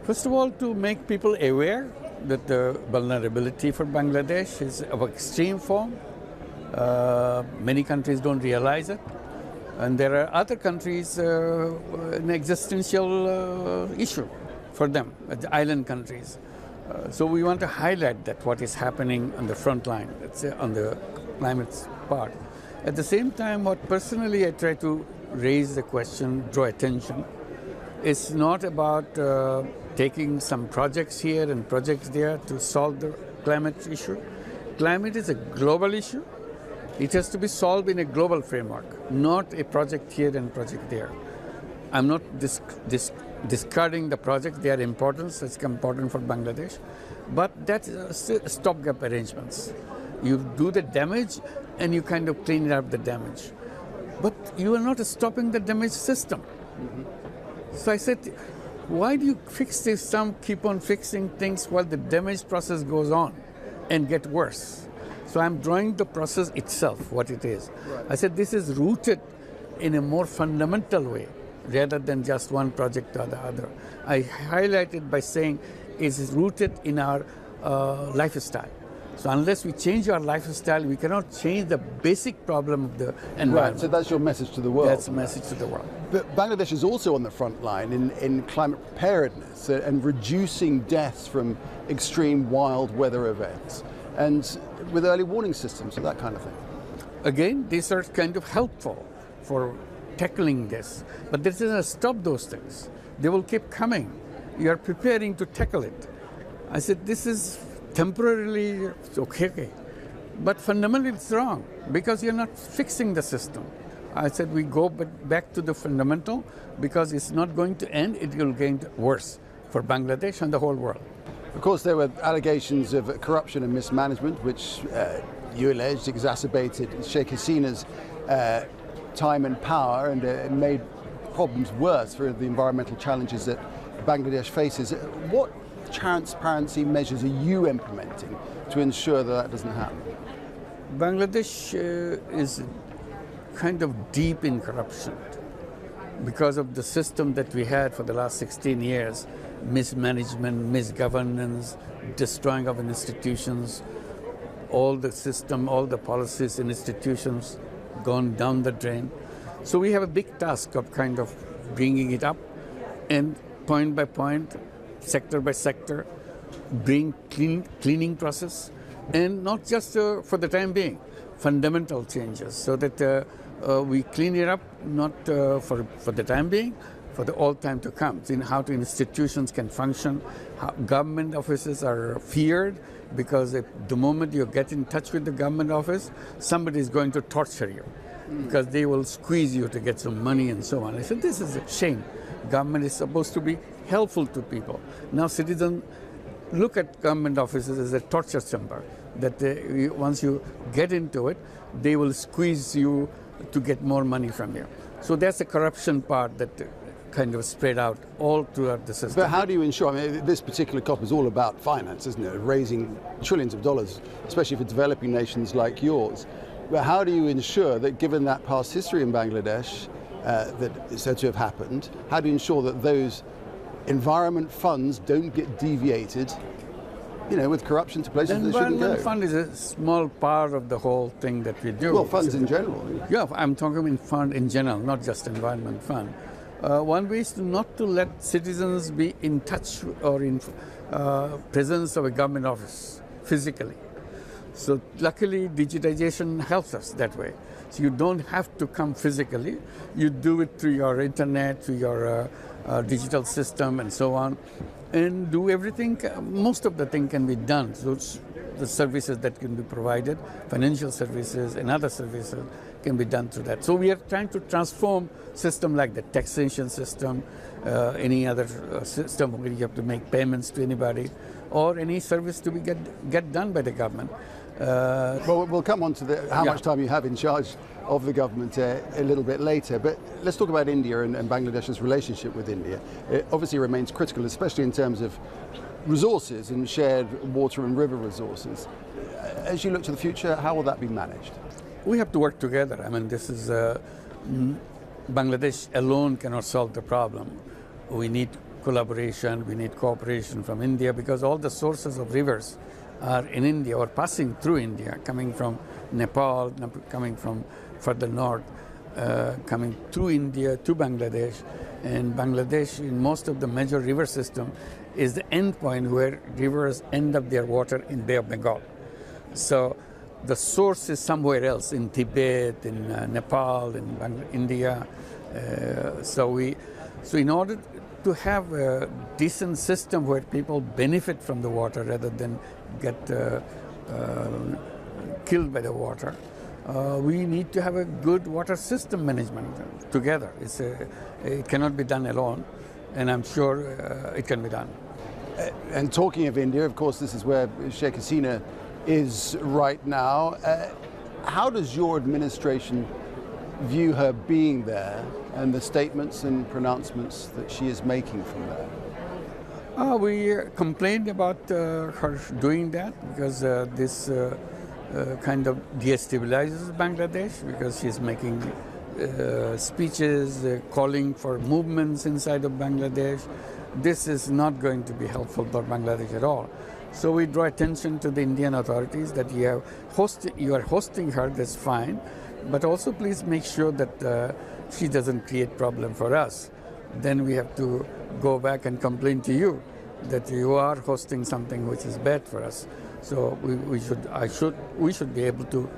First of all, to make people aware that the vulnerability for Bangladesh is of extreme form. Many countries don't realize it. And there are other countries, an existential issue for them, the island countries. So we want to highlight that what is happening on the front line, let's say on the climate part. At the same time, what personally I try to raise the question, draw attention, it's not about taking some projects here and projects there to solve the climate issue. Climate is a global issue. It has to be solved in a global framework, not a project here and project there. I'm not discarding the projects. They are important. It's important for Bangladesh. But that's stopgap arrangements. You do the damage and you kind of clean up the damage. But you are not stopping the damage system. Mm-hmm. So I said, why do you fix this? Keep on fixing things while the damage process goes on and get worse. So I'm drawing the process itself, what it is. Right. I said this is rooted in a more fundamental way rather than just one project or the other. I highlighted by saying it is rooted in our lifestyle. So unless we change our lifestyle, we cannot change the basic problem of the environment. Right, so that's your message to the world. That's a message to the world. But Bangladesh is also on the front line in climate preparedness and reducing deaths from extreme wild weather events, and with early warning systems and that kind of thing. Again, these are kind of helpful for tackling this, but this doesn't stop those things. They will keep coming. You are preparing to tackle it. I said, this is temporarily okay, but fundamentally it's wrong because you're not fixing the system. I said we go back to the fundamental because it's not going to end, it will get worse for Bangladesh and the whole world. Of course, there were allegations of corruption and mismanagement, which you alleged exacerbated Sheikh Hasina's time and power and made problems worse for the environmental challenges that Bangladesh faces. What transparency measures are you implementing to ensure that doesn't happen? Bangladesh is kind of deep in corruption because of the system that we had for the last 16 years, mismanagement, misgovernance, destroying of institutions, all the system, all the policies and institutions gone down the drain. So we have a big task of kind of bringing it up and point by point, sector by sector, bring cleaning process, and not just for the time being, fundamental changes, so that we clean it up not for the time being, for the all time to come. In how the institutions can function, how government offices are feared because the moment you get in touch with the government office, somebody is going to torture you because they will squeeze you to get some money and so on. I said this is a shame. Government is supposed to be helpful to people. Now citizens look at government offices as a torture chamber, that once you get into it, they will squeeze you to get more money from you. So that's the corruption part that kind of spread out all throughout the system. But how do you ensure, I mean, this particular COP is all about finance, isn't it? Raising trillions of dollars, especially for developing nations like yours. But how do you ensure that, given that past history in Bangladesh that is said to have happened, how do you ensure that those environment funds don't get deviated, you know, with corruption to places that shouldn't go? The environment fund is a small part of the whole thing that we do. Well, funds in general. Yeah, I'm talking about fund in general, not just environment fund. One way is not to let citizens be in touch or in presence of a government office physically. So luckily, digitization helps us that way. So you don't have to come physically. You do it through your internet, through your digital system and so on, and do everything. Most of the thing can be done. So the services that can be provided, financial services and other services can be done through that. So we are trying to transform system like the taxation system, any other system where you have to make payments to anybody, or any service to be get done by the government. Well, we'll come on to how much time you have in charge of the government a little bit later, but let's talk about India and Bangladesh's relationship with India. It obviously remains critical, especially in terms of resources and shared water and river resources. As you look to the future, how will that be managed? We have to work together. I mean, this is Bangladesh alone cannot solve the problem. We need collaboration, we need cooperation from India, because all the sources of rivers are in India or passing through India, coming from Nepal, coming from further north, coming through India to Bangladesh. And Bangladesh, in most of the major river system, is the end point where rivers end up their water in Bay of Bengal. So the source is somewhere else, in Tibet, in Nepal, in India. So in order to have a decent system where people benefit from the water rather than get killed by the water, we need to have a good water system management together. It cannot be done alone, and I'm sure it can be done. And talking of India, of course, this is where Sheikh Hasina is right now. How does your administration view her being there and the statements and pronouncements that she is making from there? We complained about her doing that because this kind of destabilizes Bangladesh, because she's making speeches calling for movements inside of Bangladesh. This is not going to be helpful for Bangladesh at all. So we draw attention to the Indian authorities that you are hosting her, that's fine, but also please make sure that she doesn't create problem for us. Then we have to go back and complain to you that you are hosting something which is bad for us. So we should be able to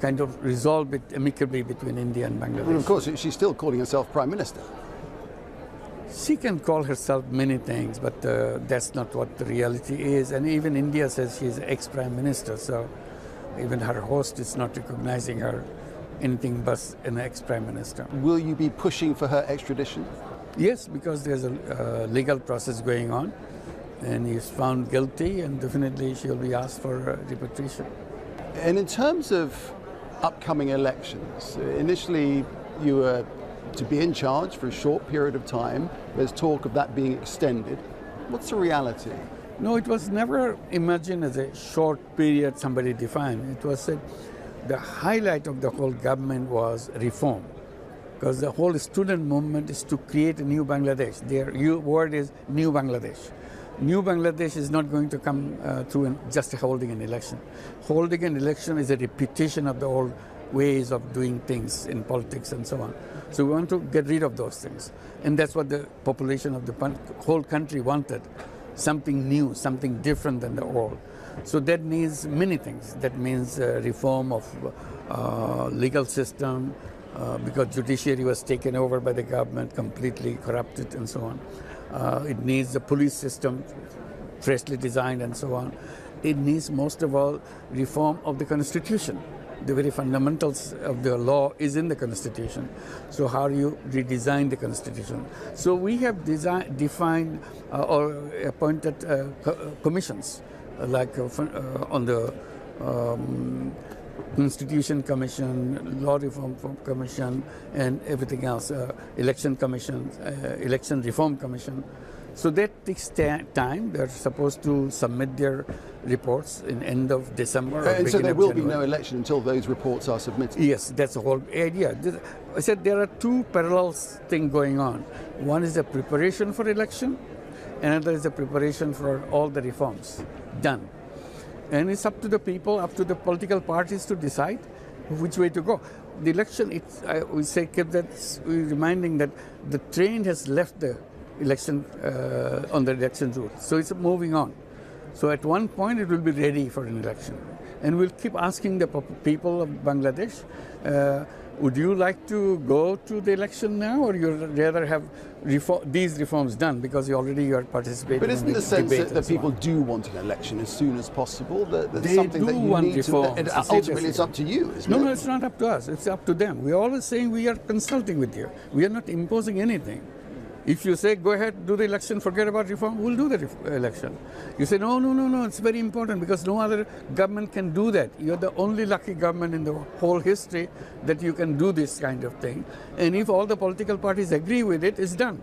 kind of resolve it amicably between India and Bangladesh. Well, of course, she's still calling herself Prime Minister. She can call herself many things, but that's not what the reality is. And even India says she's ex-Prime Minister, so even her host is not recognizing her anything but an ex-Prime Minister. Will you be pushing for her extradition? Yes, because there's a legal process going on, and he's found guilty, and definitely she'll be asked for repatriation. And in terms of upcoming elections, initially you were to be in charge for a short period of time. There's talk of that being extended. What's the reality? No, it was never imagined as a short period somebody defined. It was said the highlight of the whole government was reform, because the whole student movement is to create a new Bangladesh. Their word is new Bangladesh. New Bangladesh is not going to come through just holding an election. Holding an election is a repetition of the old ways of doing things in politics and so on. So we want to get rid of those things. And that's what the population of the whole country wanted. Something new, something different than the old. So that means many things. That means reform of legal system, because judiciary was taken over by the government, completely corrupted and so on. It needs the police system freshly designed and so on. It needs, most of all, reform of the constitution. The very fundamentals of the law is in the constitution. So how do you redesign the constitution? So we have defined or appointed commissions, like on the Constitution Commission, Law Reform Commission, and everything else, Election Commission, Election Reform Commission. So that takes time. They're supposed to submit their reports in end of December. And so there will be no election until those reports are submitted? Yes, that's the whole idea. I said there are two parallel things going on. One is the preparation for election, another is the preparation for all the reforms done. And it's up to the people, up to the political parties to decide which way to go. The election, we say, we're reminding that the train has left the election on the election route. So it's moving on. So at one point it will be ready for an election. And we'll keep asking the people of Bangladesh, would you like to go to the election now, or you'd rather have these reforms done because you are participating? But isn't in the sense that people on. do want an election as soon as possible? That's They something do that you want need reforms. to. Ultimately, it's up to you, isn't it? No, it's not up to us. It's up to them. We're always saying we are consulting with you. We are not imposing anything. If you say, go ahead, do the election, forget about reform, we'll do the election. You say, no, it's very important because no other government can do that. You're the only lucky government in the whole history that you can do this kind of thing. And if all the political parties agree with it, it's done.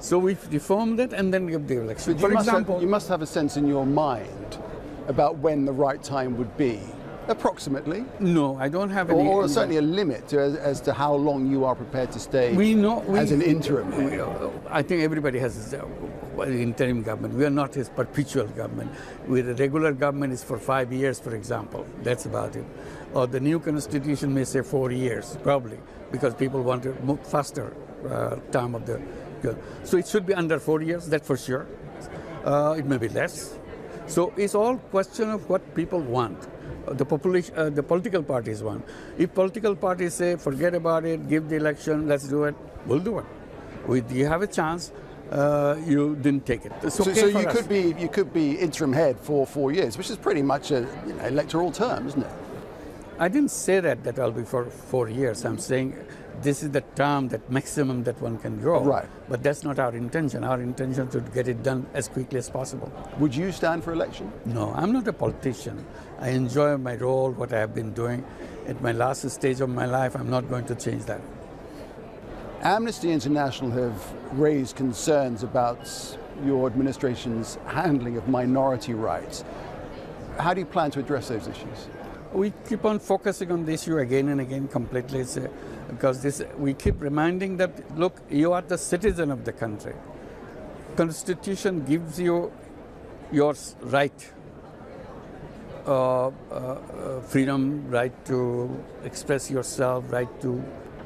So we've reformed it and then give the election. But For example, you must have a sense in your mind about when the right time would be. Approximately? No, I don't have any. Or certainly a limit as to how long you are prepared to stay as an interim. I think everybody has interim government. We are not his perpetual government. With a regular government is for 5 years, for example. That's about it. Or the new constitution may say 4 years, probably, because people want to move faster term of the. So it should be under 4 years, that's for sure. It may be less. So it's all question of what people want. The population, the political parties want. If political parties say, forget about it, give the election, let's do it, we'll do it. You have a chance. You didn't take it. It's okay so for you us. could be interim head for 4 years, which is pretty much an electoral term, isn't it? I didn't say that I'll be for 4 years. I'm saying this is the term, that maximum that one can grow. Right. But that's not our intention. Our intention is to get it done as quickly as possible. Would you stand for election? No, I'm not a politician. I enjoy my role, what I have been doing. At my last stage of my life, I'm not going to change that. Amnesty International have raised concerns about your administration's handling of minority rights. How do you plan to address those issues? We keep on focusing on the issue again and again completely, because we keep reminding that, look, you are the citizen of the country. Constitution gives you your right, freedom, right to express yourself, right to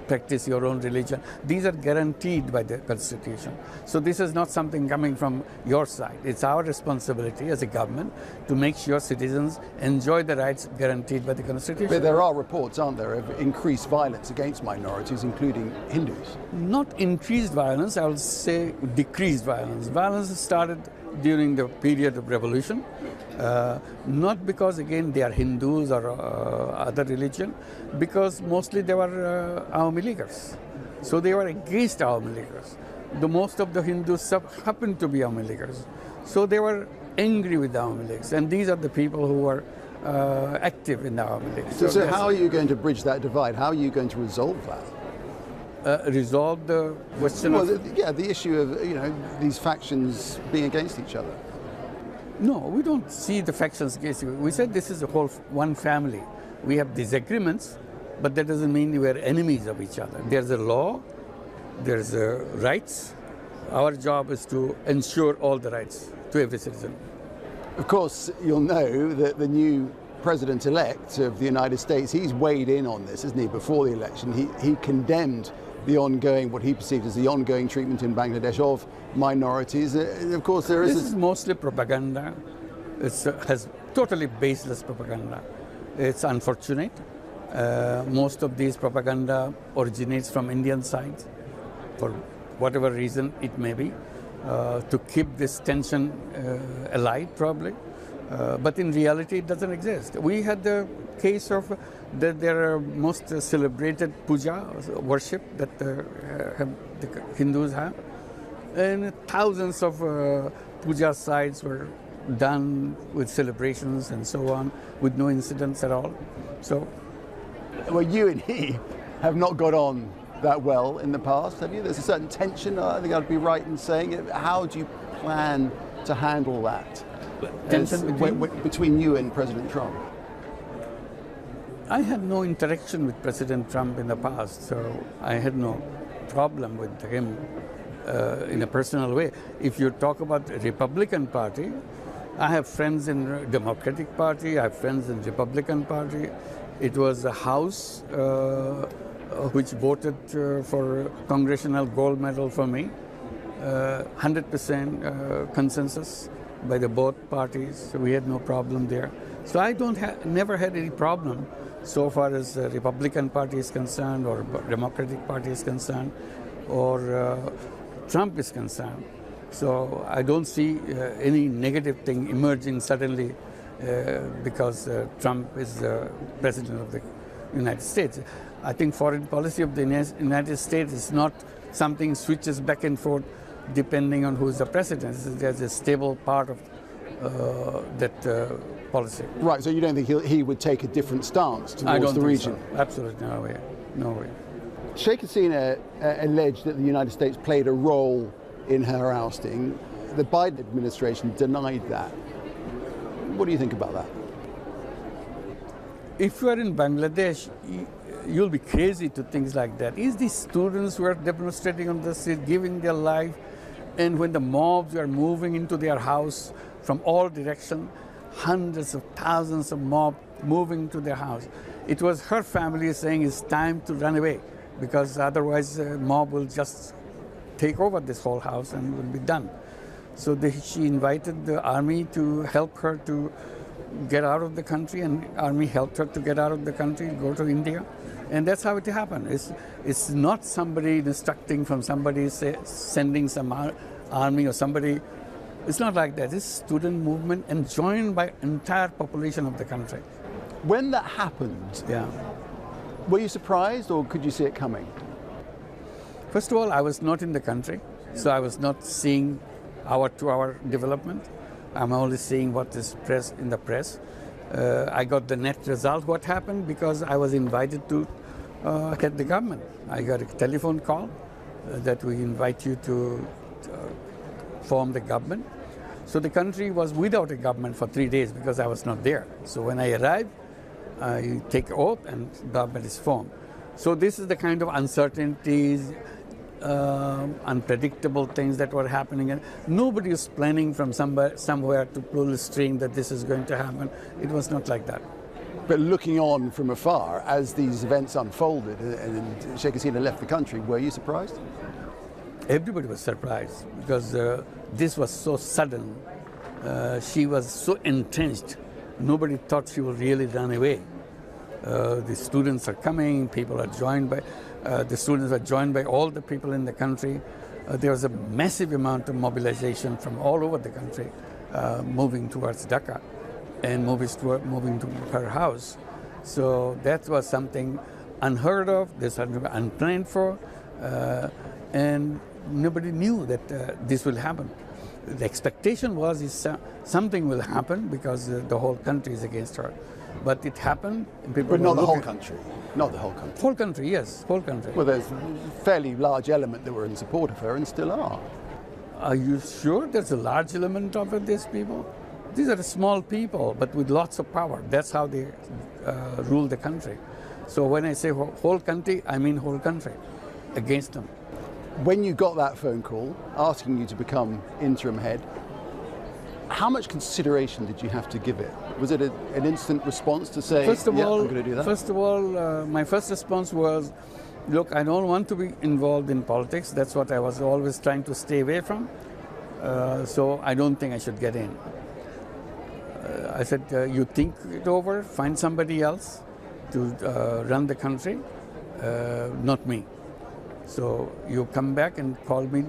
practice your own religion. These are guaranteed by the Constitution. So this is not something coming from your side. It's our responsibility as a government to make sure citizens enjoy the rights guaranteed by the Constitution. But there are reports, aren't there, of increased violence against minorities, including Hindus. Not increased violence, I would say decreased violence. Violence started during the period of revolution, not because again they are Hindus or other religion, because mostly they were Awami Leaguers. So they were against Awami Leaguers. The most of the Hindus happened to be Awami Leaguers. So they were angry with the Awami Leaguers, and these are the people who were active in the Awami League. So how are you going to bridge that divide? How are you going to resolve that? Resolve the question Well, of... the issue of these factions being against each other. No, we don't see the factions against you. We said this is a whole one family. We have disagreements, but that doesn't mean we are enemies of each other. There's a law, there's rights. Our job is to ensure all the rights to every citizen. Of course, you'll know that the new president-elect of the United States, he's weighed in on this, isn't he, before the election. He condemned the ongoing, what he perceived as the ongoing treatment in Bangladesh of minorities. Of course, This is mostly propaganda. It has totally baseless propaganda. It's unfortunate. Most of these propaganda originates from Indian side, for whatever reason it may be, to keep this tension alive, probably. But in reality, it doesn't exist. We had the case of their most celebrated puja, worship that the Hindus have. And thousands of puja sites were done with celebrations and so on, with no incidents at all. So, well, you and he have not got on that well in the past, have you? There's a certain tension, I think I'd be right in saying it. How do you plan to handle that? Tension between you and President Trump? I had no interaction with President Trump in the past, so I had no problem with him in a personal way. If you talk about the Republican Party, I have friends in the Democratic Party, I have friends in the Republican Party. It was the House which voted for Congressional Gold Medal for me, 100% consensus by the both parties, so we had no problem there. So I never had any problem so far as the Republican Party is concerned, or Democratic Party is concerned, or Trump is concerned. So I don't see any negative thing emerging suddenly because Trump is the president of the United States. I think foreign policy of the United States is not something switches back and forth depending on who is the president. There's a stable part of that policy. Right, so you don't think he would take a different stance towards the region? So. Absolutely, no way. No way. Sheikh Hasina alleged that the United States played a role in her ousting. The Biden administration denied that. What do you think about that? If you are in Bangladesh, you'll be crazy to things like that. Is these students who are demonstrating on the street, giving their life, And when the mobs were moving into their house from all directions, hundreds of thousands of mobs moving to their house, it was her family saying it's time to run away, because otherwise the mob will just take over this whole house and will be done. So she invited the army to help her to get out of the country, and army helped her to get out of the country, go to India. And that's how it happened. It's not somebody instructing from somebody, sending some army or somebody. It's not like that. It's student movement and joined by entire population of the country. When that happened, Yeah. were you surprised or could you see it coming? First of all, I was not in the country, so I was not seeing hour-to-hour development. I'm only seeing what is press in the press. I got the net result, what happened, because I was invited to get the government. I got a telephone call that we invite you to form the government. So the country was without a government for 3 days because I was not there. So when I arrived, I take oath and government is formed. So this is the kind of uncertainties, unpredictable things that were happening, and nobody was planning from somewhere to pull a string that this is going to happen. It was not like that. But looking on from afar, as these events unfolded and Sheikh Hasina left the country, were you surprised? Everybody was surprised because this was so sudden. She was so entrenched. Nobody thought she would really run away. The students are coming, people are joined by, the students are joined by all the people in the country. There was a massive amount of mobilization from all over the country moving towards Dhaka and moving to her house. So that was something unheard of, this was unplanned for, and nobody knew that this will happen. The expectation was something will happen because the whole country is against her. But it happened. But not the whole country. Not the whole country. Whole country, yes, whole country. Well, there's a fairly large element that were in support of her and still are. Are you sure there's a large element of these people? These are small people, but with lots of power. That's how they rule the country. So when I say whole country, I mean whole country against them. When you got that phone call asking you to become interim head, how much consideration did you have to give it? Was it an instant response to say, I'm going to do that? First of all, my first response was, look, I don't want to be involved in politics. That's what I was always trying to stay away from. So I don't think I should get in. I said, you think it over, find somebody else to run the country, not me. So you come back and call me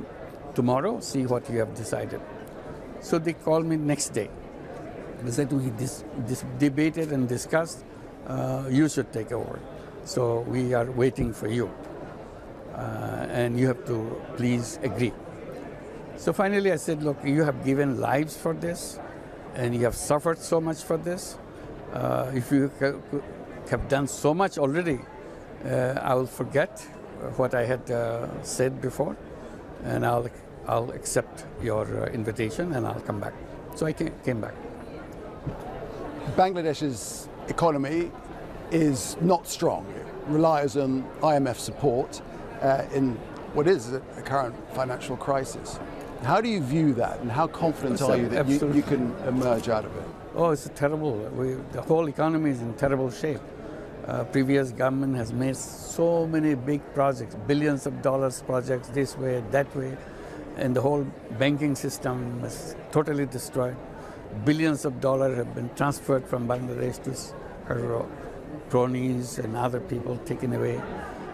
tomorrow, see what you have decided. So they called me next day. They said, we debated and discussed, you should take over. So we are waiting for you. And you have to please agree. So finally I said, look, you have given lives for this, and you have suffered so much for this. If you have done so much already, I will forget what I had said before, and I'll accept your invitation and I'll come back. So I came back. Bangladesh's economy is not strong. It relies on IMF support in what is a current financial crisis. How do you view that, and how confident are you that you can emerge out of it? Oh, it's terrible. The whole economy is in terrible shape. Previous government has made so many big projects, billions of dollars projects this way, that way, and the whole banking system is totally destroyed. Billions of dollars have been transferred from Bangladesh to her cronies and other people taken away.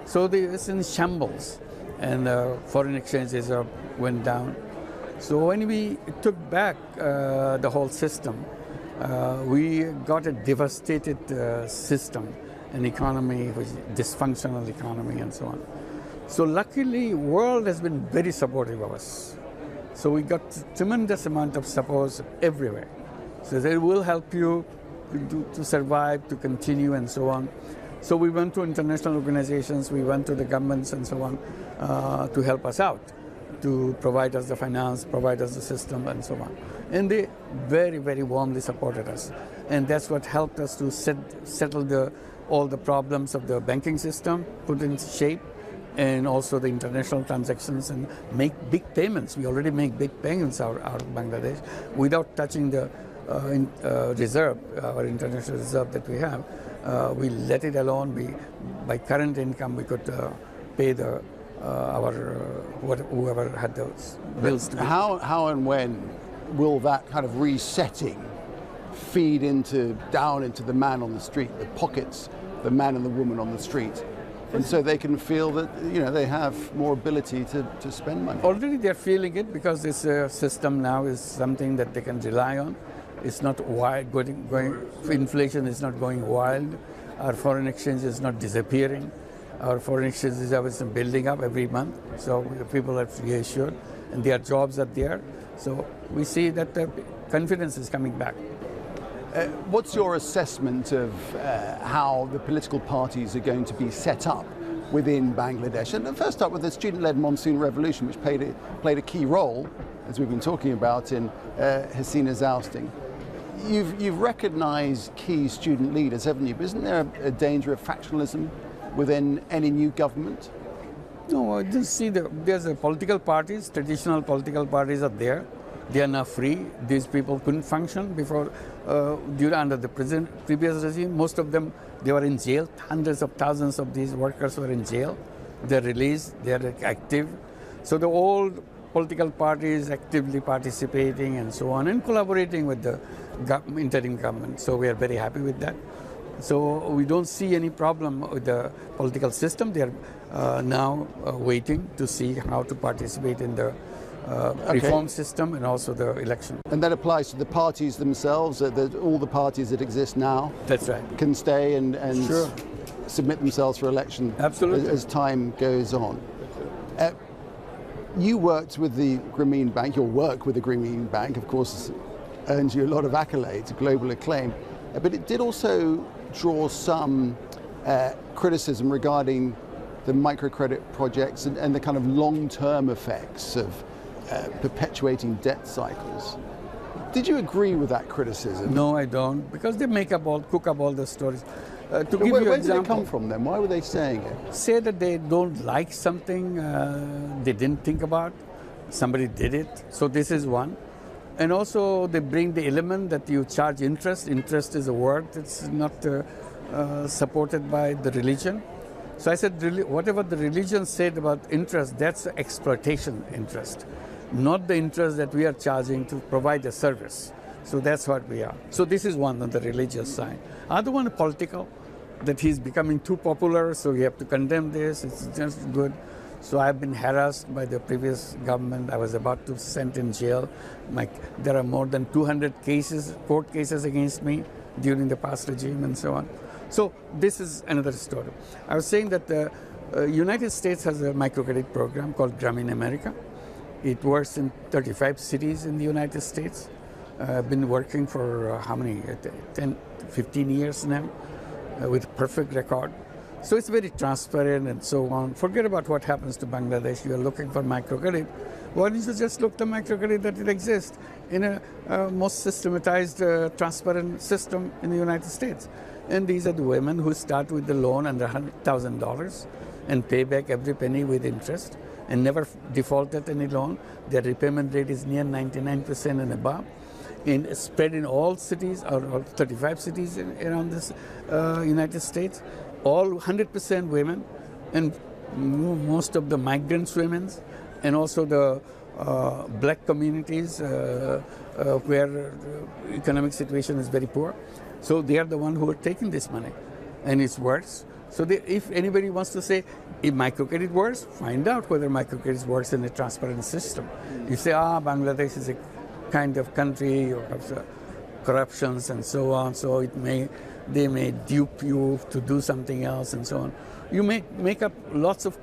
So it's in shambles, and foreign exchange reserve went down. So when we took back the whole system, we got a devastated system, an economy, which is dysfunctional economy and so on. So luckily, world has been very supportive of us. So we got tremendous amount of support everywhere. So they will help you to survive, to continue, and so on. So we went to international organizations, we went to the governments and so on to help us out, to provide us the finance, provide us the system, and so on. And they very, very warmly supported us. And that's what helped us to settle all the problems of the banking system, put in shape, and also the international transactions and make big payments. We already make big payments out of Bangladesh without touching the reserve, our international reserve that we have. We let it alone. By current income, we could pay whoever had those bills. How and when will that kind of resetting feed down into the man on the street, the pockets, the man and the woman on the street, and so they can feel that they have more ability to spend money? Already they're feeling it, because this system now is something that they can rely on. It's not wild inflation is not going wild. Our foreign exchange is not disappearing. Our foreign exchange reserve is building up every month. So people are reassured, and their jobs are there. So we see that the confidence is coming back. What's your assessment of how the political parties are going to be set up within Bangladesh? And first up with the student-led monsoon revolution, which played a key role, as we've been talking about, in Hasina's ousting. You've recognised key student leaders, haven't you? But isn't there a danger of factionalism within any new government? No, I just see there's political parties, traditional political parties are there. They are now free. These people couldn't function before, under the previous regime. Most of them, they were in jail. Hundreds of thousands of these workers were in jail. They're released, they're active. So the old political parties actively participating and so on, and collaborating with the interim government. So we are very happy with that. So we don't see any problem with the political system. They are now waiting to see how to participate in the reform system and also the election. And that applies to the parties themselves, all the parties that exist now. That's right. Can stay and sure. submit themselves for election. Absolutely. As time goes on. You worked with the Grameen Bank. Your work with the Grameen Bank, of course, earns you a lot of accolades, global acclaim. But it did also draw some criticism regarding the microcredit projects and the kind of long-term effects of perpetuating debt cycles. Did you agree with that criticism? No, I don't, because they cook up all the stories. To give you where an did example, they come from then? Why were they saying it? Say that they don't like something they didn't think about, somebody did it, so this is one. And also they bring the element that you charge interest. Interest is a word that's not supported by the religion. So I said, whatever the religion said about interest, that's exploitation interest, not the interest that we are charging to provide a service. So that's what we are. So this is one on the religious side. Other one, political, that he's becoming too popular, so we have to condemn this. It's just good. So I've been harassed by the previous government. I was about to sent in jail. There are more than 200 court cases against me during the past regime and so on. So this is another story. I was saying that the United States has a microcredit program called Grameen America. It works in 35 cities in the United States. I've been working for 15 years now with perfect record. So it's very transparent and so on. Forget about what happens to Bangladesh. You are looking for microcredit. Why don't you just look the microcredit that it exists in a most systematized, transparent system in the United States? And these are the women who start with the loan under $100,000 and pay back every penny with interest and never defaulted any loan. Their repayment rate is near 99% and above. Spread in all cities, or 35 cities around this United States. All 100% women, and most of the migrants women, and also the black communities where economic situation is very poor. So they are the ones who are taking this money, and it works. So if anybody wants to say if microcredit works, find out whether microcredit works in a transparent system. You say, Bangladesh is a kind of country of corruptions and so on, so they may dupe you to do something else and so on. You make up lots of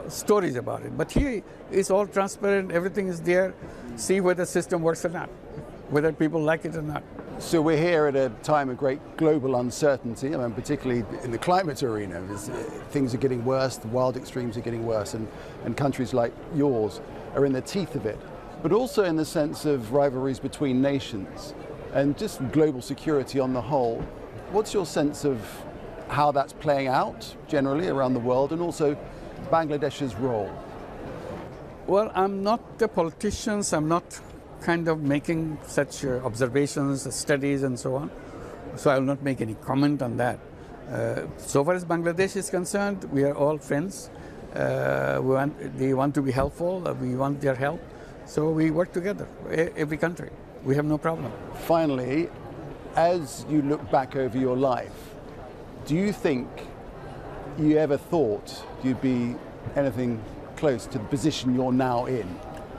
stories about it, but here it's all transparent, everything is there. See whether the system works or not, whether people like it or not. So we're here at a time of great global uncertainty, particularly in the climate arena. Things are getting worse, the wild extremes are getting worse, and countries like yours are in the teeth of it. But also in the sense of rivalries between nations and just global security on the whole. What's your sense of how that's playing out generally around the world, and also Bangladesh's role? Well, I'm not a politician, so I'm not kind of making such observations, studies, and so on. So I will not make any comment on that. So far as Bangladesh is concerned, we are all friends. They want to be helpful. We want their help. So we work together, every country. We have no problem. Finally, as you look back over your life, do you think you ever thought you'd be anything close to the position you're now in,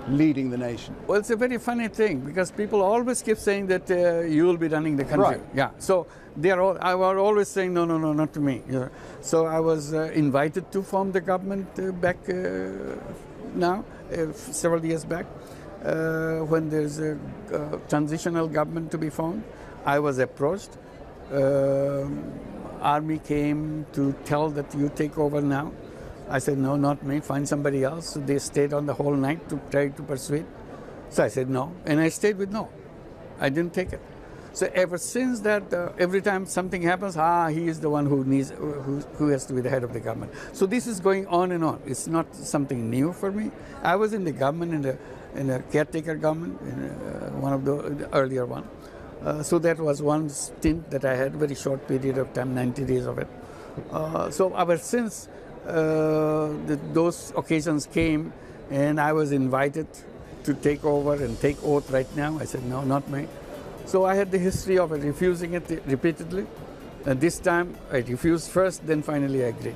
leading the nation? Well, it's a very funny thing because people always keep saying that you will be running the country. Right. Yeah. So I was always saying no, not to me. Yeah. So I was invited to form the government back now, several years back, when there's a transitional government to be formed. I was approached. Army came to tell that you take over now. I said, no, not me, find somebody else. So they stayed on the whole night to try to persuade. So I said no, and I stayed with no. I didn't take it. So ever since that, every time something happens, he is the one who has to be the head of the government. So this is going on and on. It's not something new for me. I was in the government, in a caretaker government, in one of the earlier one. So that was one stint that I had, very short period of time, 90 days of it. So ever since those occasions came and I was invited to take over and take oath right now, I said, no, not me. So I had the history of refusing it repeatedly. And this time I refused first, then finally I agreed.